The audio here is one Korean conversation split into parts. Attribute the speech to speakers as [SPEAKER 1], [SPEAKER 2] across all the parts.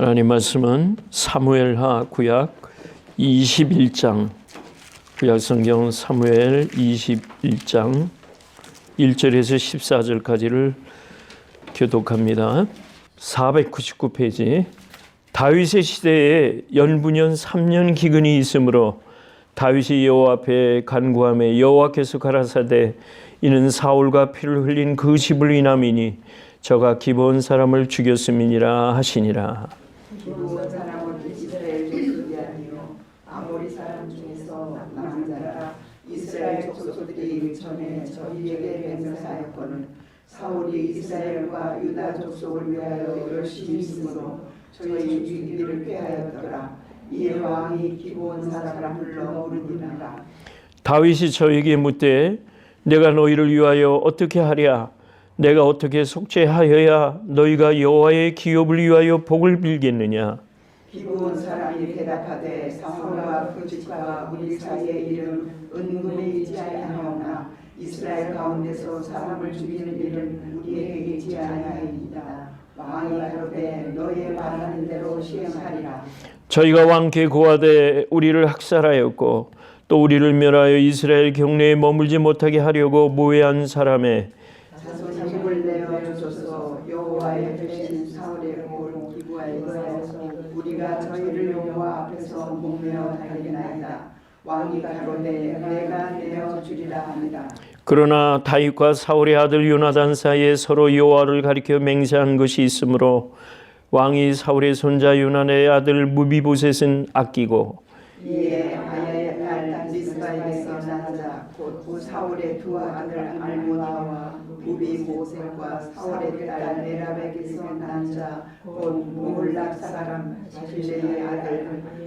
[SPEAKER 1] 하나님 말씀은 사무엘하 구약 21장, 구약 성경 사무엘 21장 1절에서 14절까지를 교독합니다. 499페이지. 다윗의 시대에 연분연 3년 기근이 있으므로 다윗이 여호와 앞에 간구하며 여호와께서 가라사대 이는 사울과 피를 흘린 그 집을 인함이니 저가 기브온 사람을 죽였음이니라 하시니라.
[SPEAKER 2] 기브온 사람은 이스라엘 족속이 아니요 아모리 사람 중에서 남은 자라. 이스라엘 족속들이 전에 저희에게 맹세하였거늘 사울이 이스라엘과 유다 족속을 위하여 열심히 있으므로 저희 위기를 꾀하였더라. 이에 왕이 기브온 사람을 불러 물으니라.
[SPEAKER 1] 다윗이 저에게 묻되 내가 너희를 위하여 어떻게 하랴? 내가 어떻게 속죄하여야 너희가 여호와의 기업을 위하여 복을 빌겠느냐?
[SPEAKER 2] 기브온 사람이 대답하되 사울과 그 집과 우리 사이의 일은 은근히 있지 아니하오나 이스라엘 가운데서 사람을 죽이는 일은 우리에게 있지 아니하이다. 왕이 가로되 너희의 말하는 대로 시행하리라. 저희가
[SPEAKER 1] 왕께 고하되 우리를 학살하였고 또 우리를 멸하여 이스라엘 경내에 머물지 못하게 하려고 모해한 사람의
[SPEAKER 2] 자손을 내어 주소서. 여호와의 대신 사울의 공을 기부하여서 우리가 저희를 여호와 앞에서 목매어 달리나이다. 왕이 가로되 내가 내어 주리라 하니라.
[SPEAKER 1] 그러나 다윗과 사울의 아들 요나단 사이에 서로 여호와를 가리켜 맹세한 것이 있으므로 왕이 사울의 손자 요나단의 아들 무비보셋은 아끼고
[SPEAKER 2] 이에 아야의 딸 미스바에게서 난 자 곧 사울의 두 아들 알모나와 무비보셋과 사울의 딸 메랍에게서 난 자 곧 무홀락 사람 자실레의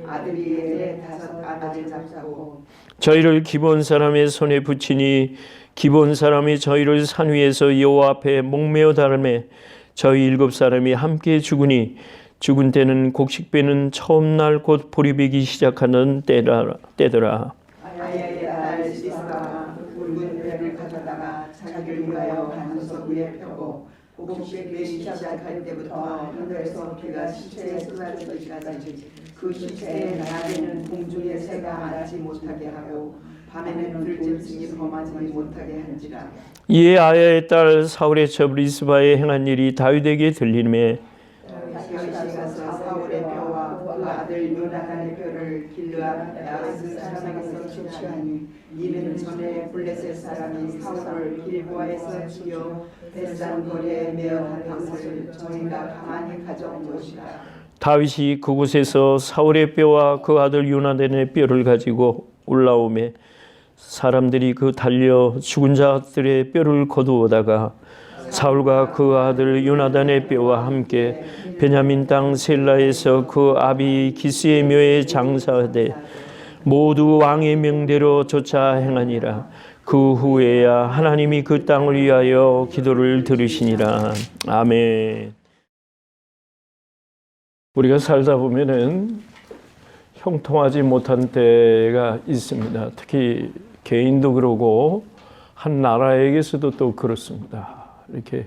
[SPEAKER 2] 아들이의 다섯 아들 잡고
[SPEAKER 1] 저희를 기브온 사람의 손에 붙이니 기브온 사람이 저희를 산 위에서 여호와 앞에 목매어 달매 저희 7사람이 함께 죽으니 죽은 때는 곡식배는 처음 날 곧 보리배기 시작하는 때더라.
[SPEAKER 2] 아야의 딸 미스바가 굵은 배를 가져다가 자기를 위하여 반석 위에 펴고 곡식배기 시작할 때부터 하늘에서 비가 시체에 쏟아지기까지 그 시체의 낮에는 공중의 새가 앉지 못하게 하고 밤에는 들짐승이 범하지 못하게 한지라.
[SPEAKER 1] 이에 아야의 딸 사울의 첩 리스바에 행한 일이 다윗에게 들리매
[SPEAKER 2] 다윗이 가서 사울의 뼈와 그 아들 요나단의 뼈를 길르앗 야베스 사람에게서 취하니 이는 전에 블레셋 사람이 사울을 길보아에서 죽여 벳산 거리에 메어한 것을 저희가 가만히 가져온 것이다.
[SPEAKER 1] 다윗이 그곳에서 사울의 뼈와 그 아들 요나단의 뼈를 가지고 올라오매 사람들이 그 달려 죽은 자들의 뼈를 거두어다가 사울과 그 아들 요나단의 뼈와 함께 베냐민 땅 셀라에서 그 아비 기스의 묘에 장사하되 모두 왕의 명대로 쫓아 행하니라. 그 후에야 하나님이 그 땅을 위하여 기도를 들으시니라. 아멘. 우리가 살다 보면은 형통하지 못한 때가 있습니다. 특히 개인도 그러고 한 나라에게서도 또 그렇습니다. 이렇게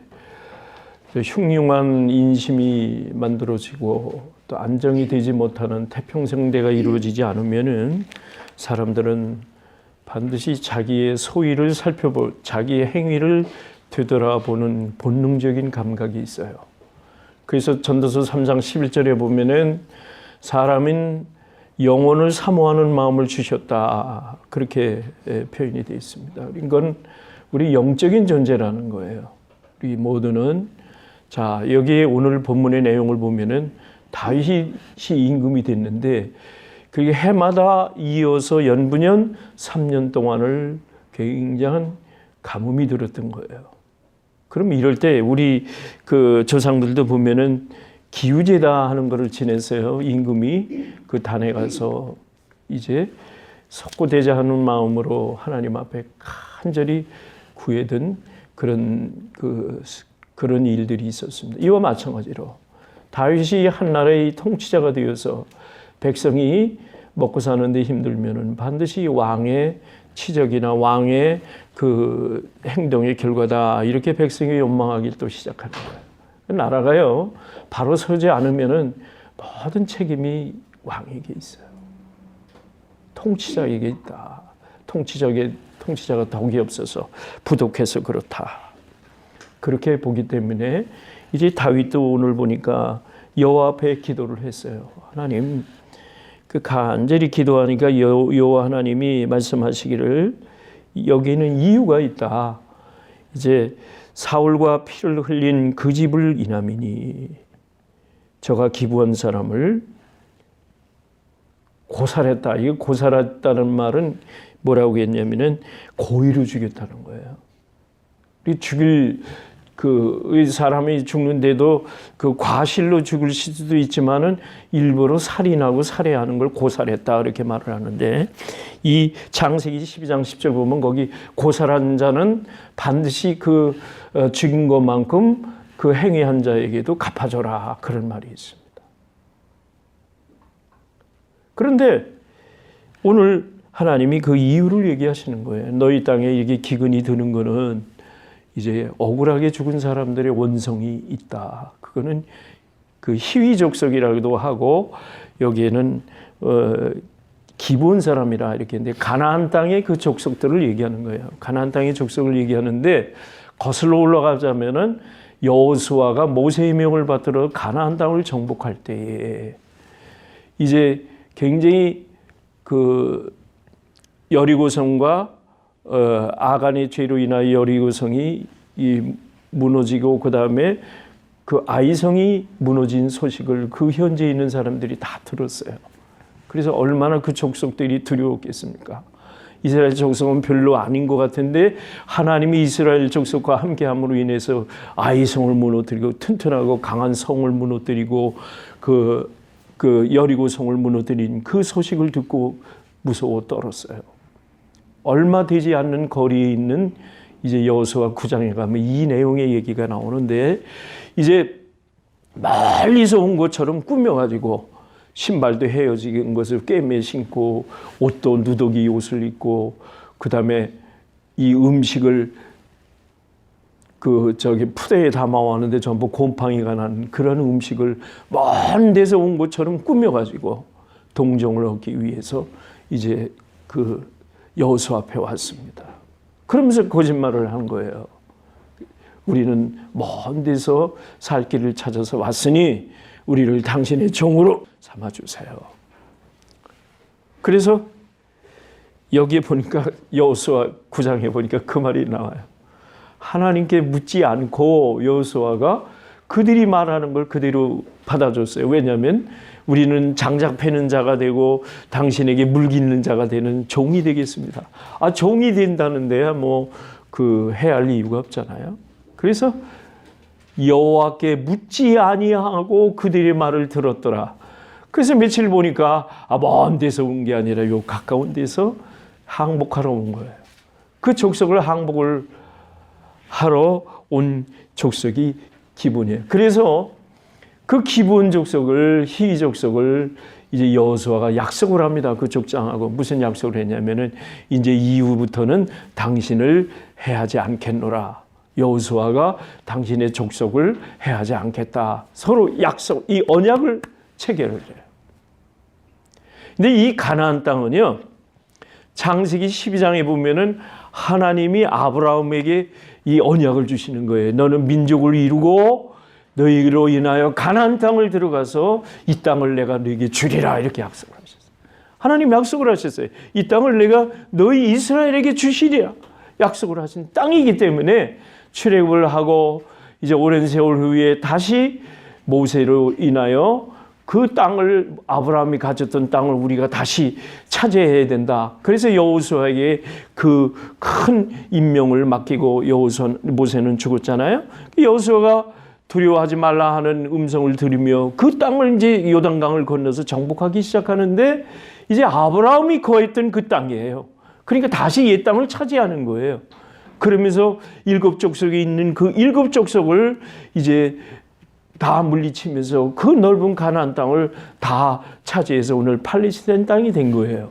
[SPEAKER 1] 흉흉한 인심이 만들어지고 또 안정이 되지 못하는 태평성대가 이루어지지 않으면은 사람들은 반드시 자기의 소위를 자기의 행위를 되돌아보는 본능적인 감각이 있어요. 그래서 전도서 3장 11절에 보면은 사람은 영혼을 사모하는 마음을 주셨다. 그렇게 표현이 되어 있습니다. 이건 우리 영적인 존재라는 거예요. 우리 모두는 자 여기에 오늘 본문의 내용을 보면은 다윗이 임금이 됐는데 그게 해마다 이어서 연분연 3년 동안을 굉장한 가뭄이 들었던 거예요. 그럼 이럴 때 우리 그 조상들도 보면은 기후제다 하는 것을 지냈어요. 임금이 그 단에 가서 이제 석고대자 하는 마음으로 하나님 앞에 간절히 구해던 그런 일들이 있었습니다. 이와 마찬가지로 다윗이 한 나라의 통치자가 되어서 백성이 먹고 사는데 힘들면은 반드시 왕의 치적이나 왕의 그 행동의 결과다. 이렇게 백성이 원망하기 또 시작하는 거예요. 나라가요 바로 서지 않으면은 모든 책임이 왕에게 있어요. 통치자에게 있다. 통치자가 덕이 없어서 부족해서 그렇다. 그렇게 보기 때문에 이제 다윗도 오늘 보니까 여호와 앞에 기도를 했어요. 하나님, 그 간절히 기도하니까 여호와 하나님이 말씀하시기를 여기는 이유가 있다. 이제 사울과 피를 흘린 그 집을 인함이니 저가 기부한 사람을 고살했다. 이 고살했다는 말은 뭐라고 했냐면은 고의로 죽였다는 거예요. 죽일 그 사람이 죽는데도 그 과실로 죽을 수도 있지만은 일부러 살인하고 살해하는 걸 고살했다 이렇게 말을 하는데 이 창세기 12장 10절 보면 거기 고살한 자는 반드시 그 죽인 것만큼 그 행위한 자에게도 갚아줘라 그런 말이 있습니다. 그런데 오늘 하나님이 그 이유를 얘기하시는 거예요. 너희 땅에 이게 기근이 드는 거는 이제 억울하게 죽은 사람들의 원성이 있다. 그거는 그 희위족속이라고도 하고 여기에는 기본 사람이라 이렇게 했는데 가나안 땅의 그 족속들을 얘기하는 거예요. 가나안 땅의 족속을 얘기하는데 거슬러 올라가자면은 여호수아가 모세의 명을 받들어 가나안 땅을 정복할 때에 이제 굉장히 그 여리고성과 아간의 죄로 인하여 여리고성이 무너지고 그 다음에 그 아이성이 무너진 소식을 그 현지에 있는 사람들이 다 들었어요. 그래서 얼마나 그 족속들이 두려웠겠습니까? 이스라엘 족속은 별로 아닌 것 같은데 하나님이 이스라엘 족속과 함께함으로 인해서 아이성을 무너뜨리고 튼튼하고 강한 성을 무너뜨리고 그 여리고성을 무너뜨린 그 소식을 듣고 무서워 떨었어요. 얼마 되지 않는 거리에 있는 이제 여호수아 9장에 가면 이 내용의 얘기가 나오는데 이제 멀리서 온 것처럼 꾸며가지고 신발도 헤어진 것을 꿰매 신고 옷도 누더기 옷을 입고 그 다음에 이 음식을 푸대에 담아왔는데 전부 곰팡이가 난 그런 음식을 먼 데서 온 것처럼 꾸며가지고 동정을 얻기 위해서 이제 그 여호수아 앞에 왔습니다. 그러면서 거짓말을 한 거예요. 우리는 먼 데서 살 길을 찾아서 왔으니 우리를 당신의 종으로 삼아주세요. 그래서 여기에 보니까 여호수아 9장에 보니까 그 말이 나와요. 하나님께 묻지 않고 여호수아가 그들이 말하는 걸 그대로 받아줬어요. 왜냐하면 우리는 장작 패는 자가 되고 당신에게 물 깃는 자가 되는 종이 되겠습니다. 종이 된다는데야 해야 할 이유가 없잖아요. 그래서 여호와께 묻지 아니하고 그들의 말을 들었더라. 그래서 며칠 보니까 먼 데서 온 게 아니라 요 가까운 데서 항복하러 온 거예요. 그 족속을 항복을 하러 온 족속이 기본이에요. 그래서 그 기본 족속을 희위 족속을 이제 여호수아가 약속을 합니다. 그 족장하고 무슨 약속을 했냐면은 이제 이후부터는 당신을 해하지 않겠노라. 여호수아가 당신의 족속을 해하지 않겠다. 서로 약속, 이 언약을 체결을 해요. 근데 이 가나안 땅은요, 창세기 12장에 보면은 하나님이 아브라함에게 이 언약을 주시는 거예요. 너는 민족을 이루고 너희로 인하여 가나안 땅을 들어가서 이 땅을 내가 너에게 주리라 이렇게 약속을 하셨어요. 하나님 약속을 하셨어요. 이 땅을 내가 너희 이스라엘에게 주시리라 약속을 하신 땅이기 때문에 출애굽을 하고 이제 오랜 세월 후에 다시 모세로 인하여 그 땅을 아브라함이 가졌던 땅을 우리가 다시 차지해야 된다. 그래서 여호수아에게 그 큰 임명을 맡기고 모세는 죽었잖아요. 여호수아가 두려워하지 말라 하는 음성을 들으며 그 땅을 이제 요단강을 건너서 정복하기 시작하는데 이제 아브라함이 거했던 그 땅이에요. 그러니까 다시 옛 땅을 차지하는 거예요. 그러면서 7족속에 있는 그 7족속을 이제 다 물리치면서 그 넓은 가나안 땅을 다 차지해서 오늘 팔레스타인 땅이 된 거예요.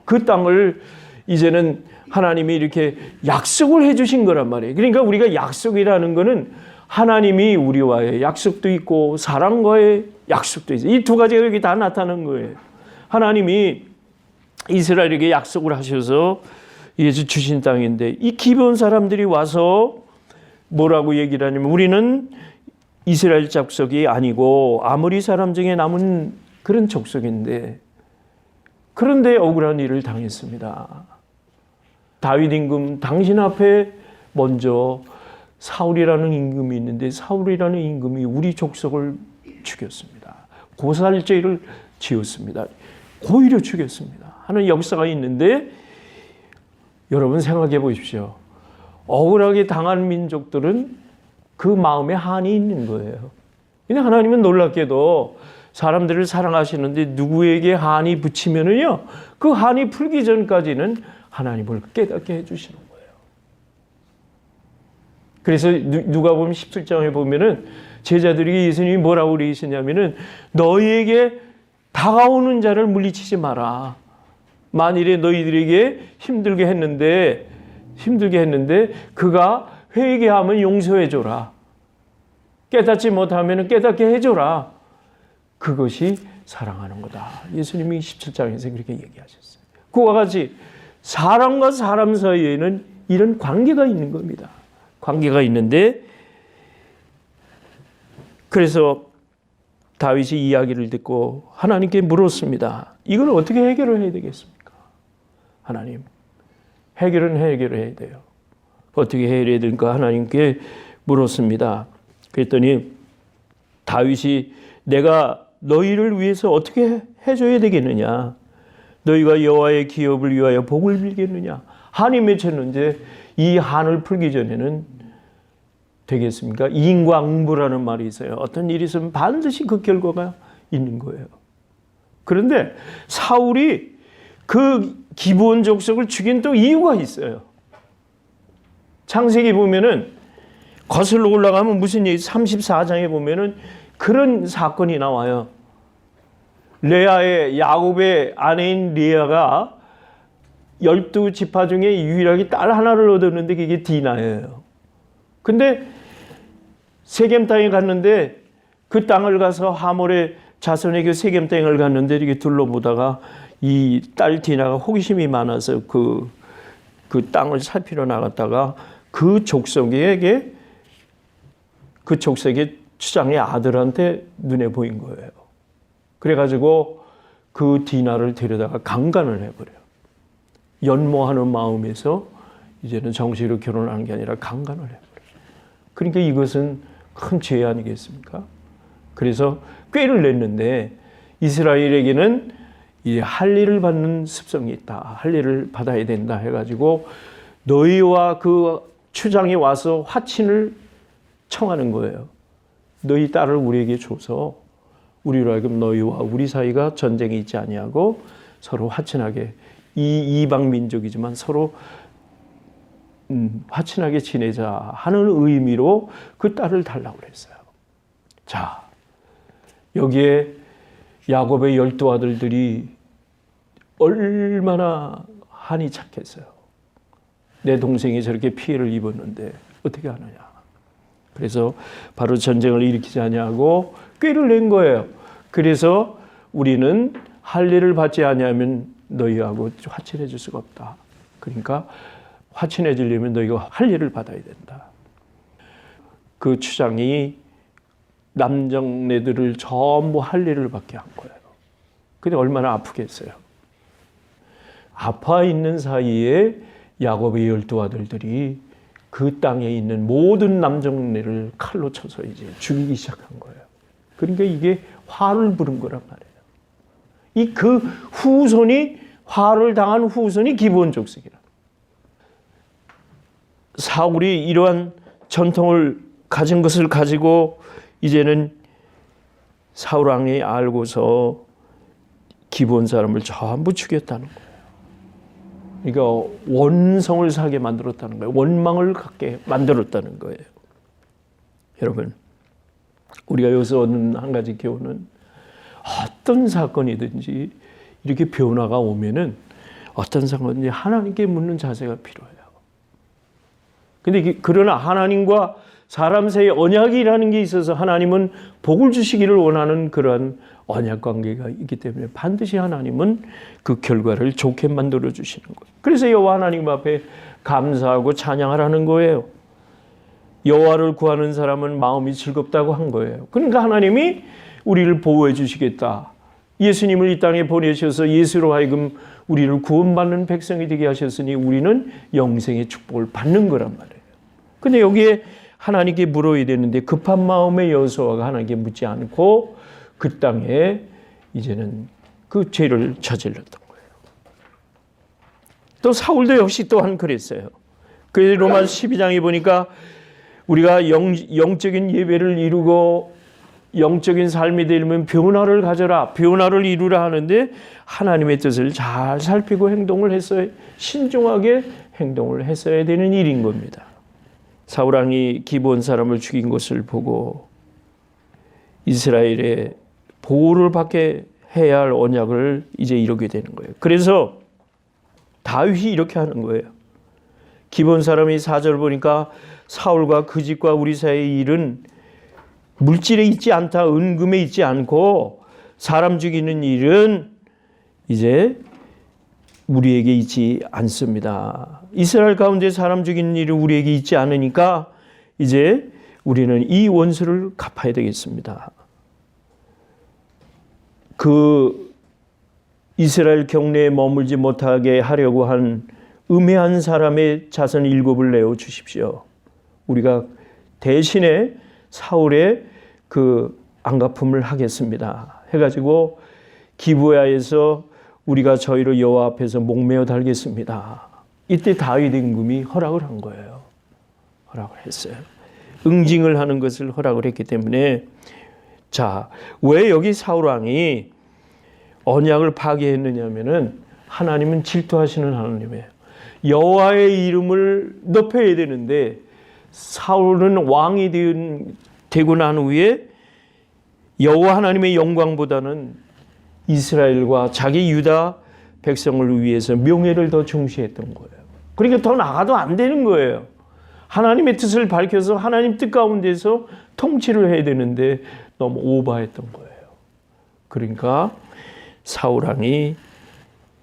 [SPEAKER 1] 그 땅을 이제는 하나님이 이렇게 약속을 해 주신 거란 말이에요. 그러니까 우리가 약속이라는 거는 하나님이 우리와의 약속도 있고 사랑과의 약속도 있어요. 이 두 가지가 여기 다 나타나는 거예요. 하나님이 이스라엘에게 약속을 하셔서 예수 주신 땅인데 이 기브온 사람들이 와서 뭐라고 얘기를 하냐면 우리는 이스라엘 족속이 아니고 아모리 사람 중에 남은 그런 족속인데 그런데 억울한 일을 당했습니다. 다윗 임금 당신 앞에 먼저 사울이라는 임금이 있는데 사울이라는 임금이 우리 족속을 죽였습니다. 고살죄를 지었습니다. 고의로 죽였습니다. 하는 역사가 있는데 여러분 생각해 보십시오. 억울하게 당한 민족들은 그 마음에 한이 있는 거예요. 근데 하나님은 놀랍게도 사람들을 사랑하시는데 누구에게 한이 붙이면은요, 그 한이 풀기 전까지는 하나님을 깨닫게 해주시는 거예요. 그래서 누가복음 17장에 보면은 제자들이 예수님이 뭐라고 그러시냐면은 너희에게 다가오는 자를 물리치지 마라. 만일에 너희들에게 힘들게 했는데 그가 회개하면 용서해줘라. 깨닫지 못하면 깨닫게 해줘라. 그것이 사랑하는 거다. 예수님이 17장에서 그렇게 얘기하셨어요. 그와 같이 사람과 사람 사이에는 이런 관계가 있는 겁니다. 관계가 있는데 그래서 다윗이 이야기를 듣고 하나님께 물었습니다. 이걸 어떻게 해결을 해야 되겠습니까? 하나님, 해결은 해결해야 돼요. 어떻게 해결해야 될까 하나님께 물었습니다. 그랬더니 다윗이 내가 너희를 위해서 어떻게 해줘야 되겠느냐? 너희가 여호와의 기업을 위하여 복을 빌겠느냐? 한이 맺혔는데 이 한을 풀기 전에는 되겠습니까? 인과응보라는 말이 있어요. 어떤 일이 있으면 반드시 그 결과가 있는 거예요. 그런데 사울이 그 기브온 족속을 죽인 또 이유가 있어요. 창세기 보면은 거슬러 올라가면 무슨 얘기 34장에 보면은 그런 사건이 나와요. 레아의 야곱의 아내인 레아가 12지파 중에 유일하게 딸 하나를 얻었는데 그게 디나예요. 근데 세겜 땅에 갔는데 그 땅을 가서 하몰의 자손에게 세겜 땅을 갔는데 이렇게 둘러보다가 이 딸 디나가 호기심이 많아서 그 땅을 살피러 나갔다가 그 족속의 추장의 아들한테 눈에 보인 거예요. 그래가지고 그 디나를 데려다가 강간을 해버려요. 연모하는 마음에서 이제는 정식으로 결혼하는 게 아니라 강간을 해버려요. 그러니까 이것은 큰 죄 아니겠습니까? 그래서 꾀를 냈는데 이스라엘에게는 이 할례를 받는 습성이 있다. 할례를 받아야 된다 해가지고 너희와 그 추장이 와서 화친을 청하는 거예요. 너희 딸을 우리에게 줘서 우리로 하여금 너희와 우리 사이가 전쟁이 있지 아니하고 서로 화친하게 이 이방 민족이지만 서로 화친하게 지내자 하는 의미로 그 딸을 달라고 그랬어요. 자, 여기에 야곱의 12아들들이 얼마나 한이 착했어요. 내 동생이 저렇게 피해를 입었는데 어떻게 하느냐. 그래서 바로 전쟁을 일으키지 아니하고 꾀를 낸 거예요. 그래서 우리는 할례를 받지 아니하면 너희하고 화친해 줄 수가 없다. 그러니까 화친해 주려면 너희가 할례를 받아야 된다. 그 추장이 남정네들을 전부 할례를 받게 한 거예요. 근데 얼마나 아프겠어요. 아파 있는 사이에 야곱의 12아들들이 그 땅에 있는 모든 남정네를 칼로 쳐서 이제 죽이기 시작한 거예요. 그러니까 이게 화를 부른 거란 말이에요. 이 그 후손이 화를 당한 후손이 기브온 족속이라. 사울이 이러한 전통을 가진 것을 가지고 이제는 사울 왕이 알고서 기브온 사람을 전부 죽였다는 거예요. 그러니까 원성을 사게 만들었다는 거예요. 원망을 갖게 만들었다는 거예요. 여러분, 우리가 여기서 얻는 한 가지 교훈은 어떤 사건이든지 이렇게 변화가 오면은 어떤 사건이든지 하나님께 묻는 자세가 필요해요. 근데 그러나 하나님과 사람 사이에 언약이라는 게 있어서 하나님은 복을 주시기를 원하는 그러한 언약 관계가 있기 때문에 반드시 하나님은 그 결과를 좋게 만들어 주시는 거예요. 그래서 여호와 하나님 앞에 감사하고 찬양하라는 거예요. 여호와를 구하는 사람은 마음이 즐겁다고 한 거예요. 그러니까 하나님이 우리를 보호해 주시겠다. 예수님을 이 땅에 보내셔서 예수로 하여금 우리를 구원받는 백성이 되게 하셨으니 우리는 영생의 축복을 받는 거란 말이에요. 근데 여기에 하나님께 물어야 되는데 급한 마음의 여호수아가 하나님께 묻지 않고 그 땅에 이제는 그 죄를 저질렀던 거예요. 또 사울도 역시 또한 그랬어요. 그래서 로마 12장에 보니까 우리가 영적인 예배를 이루고 영적인 삶이 되려면 변화를 가져라, 변화를 이루라 하는데 하나님의 뜻을 잘 살피고 행동을 했어야, 신중하게 행동을 했어야 되는 일인 겁니다. 사울 왕이 기브온 사람을 죽인 것을 보고 이스라엘의 보호를 받게 해야 할 언약을 이제 이루게 되는 거예요. 그래서 다윗이 이렇게 하는 거예요. 기브온 사람이 4절 보니까 사울과 그 집과 우리 사이의 일은 물질에 있지 않다, 은금에 있지 않고 사람 죽이는 일은 이제 우리에게 있지 않습니다. 이스라엘 가운데 사람 죽이는 일은 우리에게 있지 않으니까 이제 우리는 이 원수를 갚아야 되겠습니다. 그 이스라엘 경내에 머물지 못하게 하려고 한 음해한 사람의 자손 7을 내어 주십시오. 우리가 대신에 사울의 그 안갚음을 하겠습니다. 해가지고 기브야에서 우리가 저희를 여호와 앞에서 목매어 달겠습니다. 이때 다윗 임금이 허락을 한 거예요. 허락을 했어요. 응징을 하는 것을 허락을 했기 때문에 자, 왜 여기 사울 왕이 언약을 파괴했느냐면은 하나님은 질투하시는 하나님이에요. 여호와의 이름을 높여야 되는데 사울은 왕이 되고 난 후에 여호와 하나님의 영광보다는 이스라엘과 자기 유다 백성을 위해서 명예를 더 중시했던 거예요. 그러니까 더 나가도 안 되는 거예요. 하나님의 뜻을 밝혀서 하나님 뜻 가운데서 통치를 해야 되는데 너무 오버했던 거예요. 그러니까 사울 왕이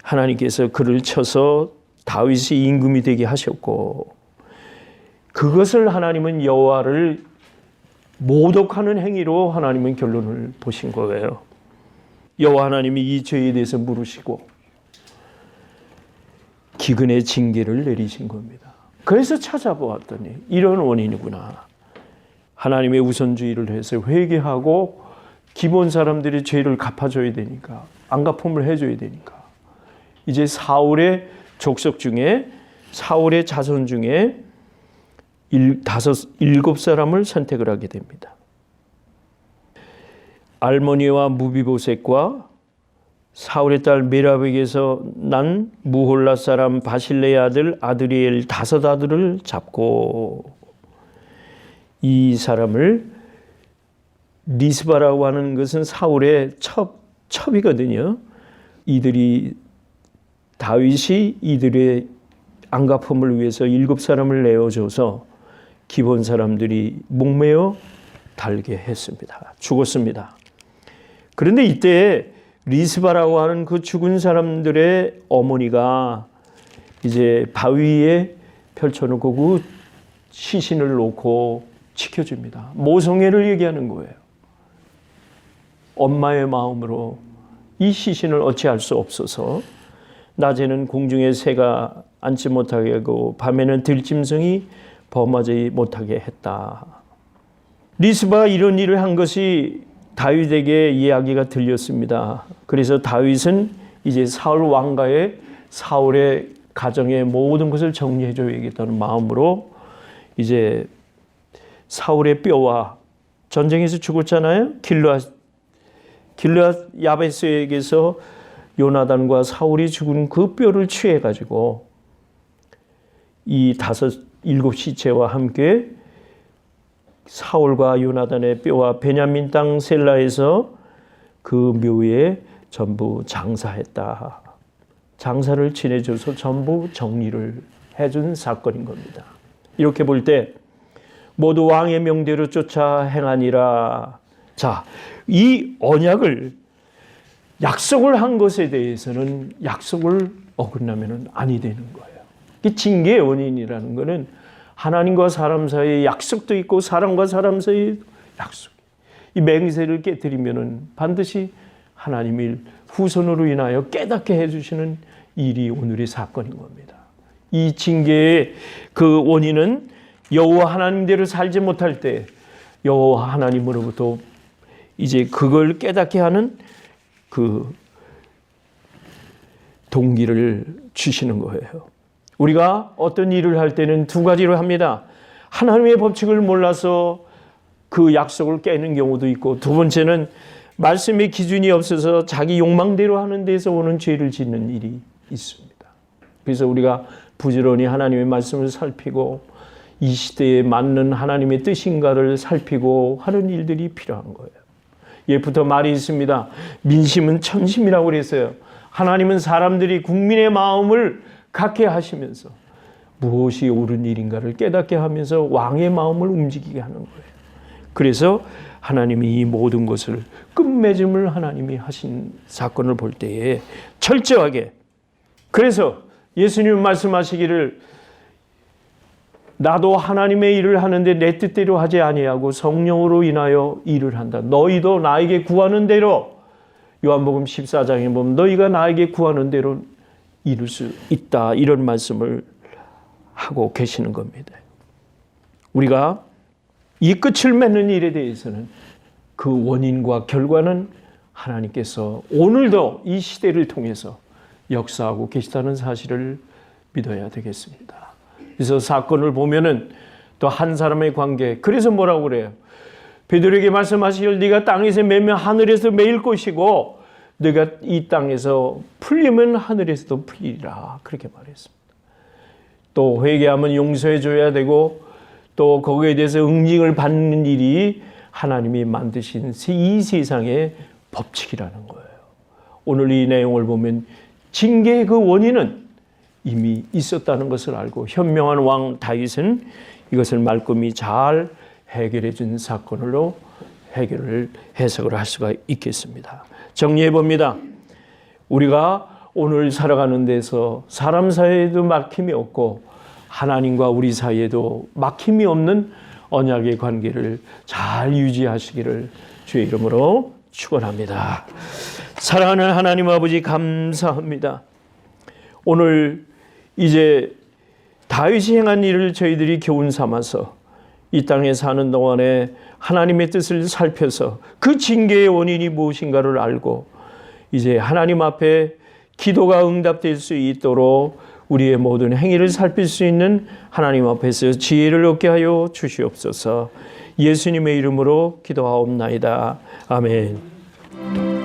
[SPEAKER 1] 하나님께서 그를 쳐서 다윗이 임금이 되게 하셨고 그것을 하나님은 여호와를 모독하는 행위로 하나님은 결론을 보신 거예요. 여호와 하나님이 이 죄에 대해서 물으시고 기근의 징계를 내리신 겁니다. 그래서 찾아보았더니 이런 원인이구나. 하나님의 우선주의를 해서 회개하고 기본 사람들이 죄를 갚아줘야 되니까 안갚음을 해줘야 되니까 이제 사울의 족속 중에 사울의 자손 중에 7사람을 선택을 하게 됩니다. 알모니와 무비보셋과 사울의 딸 메라백에서 난 무홀라 사람 바실레의 아들 아드리엘 5 아들을 잡고 이 사람을 리스바라고 하는 것은 사울의 첩이거든요. 이들이 다윗이 이들의 안갚음을 위해서 7사람을 내어줘서 기본 사람들이 목매어 달게 했습니다. 죽었습니다. 그런데 이때 리스바라고 하는 그 죽은 사람들의 어머니가 이제 바위에 펼쳐놓고 그 시신을 놓고 지켜줍니다. 모성애를 얘기하는 거예요. 엄마의 마음으로 이 시신을 어찌할 수 없어서 낮에는 공중에 새가 앉지 못하게 하고 밤에는 들짐승이 범하지 못하게 했다. 리스바가 이런 일을 한 것이 다윗에게 이야기가 들렸습니다. 그래서 다윗은 이제 사울 왕가의 사울의 가정의 모든 것을 정리해 줘야겠다는 마음으로 이제 사울의 뼈와 전쟁에서 죽었잖아요. 길르앗 야베스에게서 요나단과 사울이 죽은 그 뼈를 취해 가지고 이 7 시체와 함께 사울과 요나단의 뼈와 베냐민 땅 셀라에서 그 묘에 전부 장사했다. 장사를 지내줘서 전부 정리를 해준 사건인 겁니다. 이렇게 볼 때 모두 왕의 명대로 쫓아 행하니라. 자, 이 언약을 약속을 한 것에 대해서는 약속을 어긋나면 아니 되는 거예요. 이 징계의 원인이라는 것은 하나님과 사람 사이의 약속도 있고 사람과 사람 사이의 약속. 이 맹세를 깨뜨리면은 반드시 하나님이 후손으로 인하여 깨닫게 해주시는 일이 오늘의 사건인 겁니다. 이 징계의 그 원인은 여호와 하나님대로 살지 못할 때 여호와 하나님으로부터 이제 그걸 깨닫게 하는 그 동기를 주시는 거예요. 우리가 어떤 일을 할 때는 두 가지로 합니다. 하나님의 법칙을 몰라서 그 약속을 깨는 경우도 있고, 두 번째는 말씀의 기준이 없어서 자기 욕망대로 하는 데서 오는 죄를 짓는 일이 있습니다. 그래서 우리가 부지런히 하나님의 말씀을 살피고 이 시대에 맞는 하나님의 뜻인가를 살피고 하는 일들이 필요한 거예요. 예부터 말이 있습니다. 민심은 천심이라고 그랬어요. 하나님은 사람들이 국민의 마음을 갖게 하시면서 무엇이 옳은 일인가를 깨닫게 하면서 왕의 마음을 움직이게 하는 거예요. 그래서 하나님이 이 모든 것을 끝맺음을 하나님이 하신 사건을 볼 때에 철저하게, 그래서 예수님은 말씀하시기를 나도 하나님의 일을 하는데 내 뜻대로 하지 아니하고 성령으로 인하여 일을 한다. 너희도 나에게 구하는 대로, 요한복음 14장에 보면 너희가 나에게 구하는 대로 이룰 수 있다, 이런 말씀을 하고 계시는 겁니다. 우리가 이 끝을 맺는 일에 대해서는 그 원인과 결과는 하나님께서 오늘도 이 시대를 통해서 역사하고 계시다는 사실을 믿어야 되겠습니다. 그래서 사건을 보면은 또 한 사람의 관계, 그래서 뭐라고 그래요? 베드로에게 말씀하시길 네가 땅에서 매면 하늘에서 매일 것이고 네가 이 땅에서 풀리면 하늘에서도 풀리리라, 그렇게 말했습니다. 또 회개하면 용서해 줘야 되고 또 거기에 대해서 응징을 받는 일이 하나님이 만드신 이 세상의 법칙이라는 거예요. 오늘 이 내용을 보면 징계의 그 원인은 이미 있었다는 것을 알고 현명한 왕 다윗은 이것을 말끔히 잘 해결해 준 사건으로 해석을 할 수가 있겠습니다. 정리해 봅니다. 우리가 오늘 살아가는 데서 사람 사이에도 막힘이 없고 하나님과 우리 사이에도 막힘이 없는 언약의 관계를 잘 유지하시기를 주의 이름으로 축원합니다. 사랑하는 하나님 아버지, 감사합니다. 오늘 이제 다윗이 행한 일을 저희들이 교훈 삼아서 이 땅에 사는 동안에 하나님의 뜻을 살펴서 그 징계의 원인이 무엇인가를 알고 이제 하나님 앞에 기도가 응답될 수 있도록 우리의 모든 행위를 살필 수 있는 하나님 앞에서 지혜를 얻게 하여 주시옵소서. 예수님의 이름으로 기도하옵나이다. 아멘.